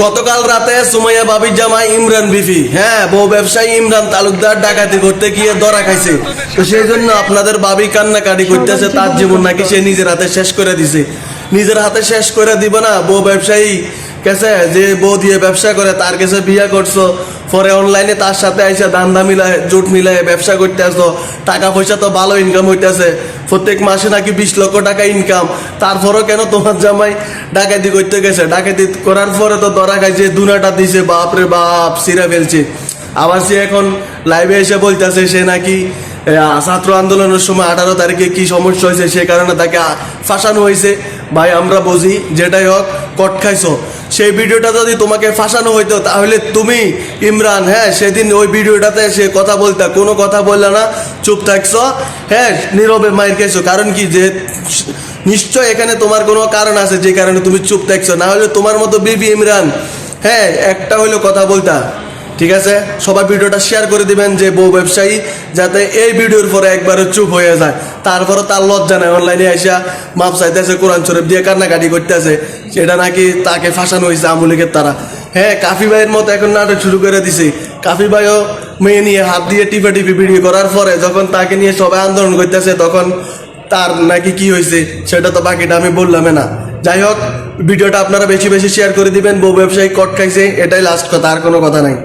গতকাল রাতে সুমাইয়া বাবির জামাই ইমরান বিফি বউ ব্যবসায়ী ইমরান তালুকদার ডাকাতি করতে গিয়ে ধরা খাইছে। তো সেই জন্য আপনাদের বাবি কান্নাকাটি করতেছে, তার জীবন নাকি সে নিজের হাতে শেষ করে দিছে। নিজের হাতে শেষ করে দিব না, বউ ব্যবসায়ী কাছে যে বউ দিয়ে ব্যবসা করে তার কাছে বিয়া করছো, পরে অনলাইনে তার সাথে আইসা দান্দা মিলায় জোট মিলায় ব্যবসা করতে আসো, টাকা পয়সা তো ভালো ইনকাম হইতেছে, প্রত্যেক মাসে নাকি 20 লক্ষ টাকা ইনকাম। তারপরও কেন তোমার জামাই ডাকাতি করতে গেছে? ডাকাতি করার পরে তো ধরা খাইছে, দুনাটা দিছে, বাপরে বাপ সিরা ফেলছে। আবার সে এখন লাইভে এসে বলতেছে সে নাকি ছাত্র আন্দোলনের সময় 18 তারিখে কি সমস্যা হয়েছে সে কারণে তাকে ফাঁসানো হয়েছে। ভাই আমরা বুঝি, যেটাই হোক কট খাইছো। সেই ভিডিওটা যদি তোমাকে ফাঁসানো হইতো তাহলে তুমি ইমরান সেদিন ওই ভিডিওটাতে সে কথা বলতে, কোনো কথা বললে না, চুপ থাকছো, নীরবে মাইর খাইছো। কারণ কি, যে নিশ্চয় এখানে তোমার কোনো কারণ আছে যে কারণে তুমি চুপ থাকছো, না হলে তোমার মতো বিবি ইমরান একটা হইলো কথা বলতা। ঠিক আছে, সবাই ভিডিওটা শেয়ার করে দিবেন যে বউ ব্যবসায়ী যাতে এই ভিডিওর পরে একবারে চুপ হয়ে যায়। তারপরে তার লজ্জা নাই, অনলাইনে আইসা মাপ চাইতেছে, কোরআন শরীফ দিয়ে কান্নাকাটি করতেছে, সেটা নাকি তাকে ফাঁসানো হয়েছে আমলিকের তারা। কাফি ভাইয়ের মতো এখন নাটক শুরু করে দিছে। কাফি ভাইও মেয়ে নিয়ে হাত দিয়ে টিপে টিপে ভিডিও করার পরে যখন তাকে নিয়ে সবাই আন্দোলন করতেছে তখন তার নাকি কি হয়েছে সেটা তো বাকিটা আমি বললাম না। যাই হোক, ভিডিওটা আপনারা বেশি বেশি শেয়ার করে দিবেন। বউ ব্যবসায়ী কট খাইছে, এটাই লাস্ট কথা, আর কোনো কথা নাই।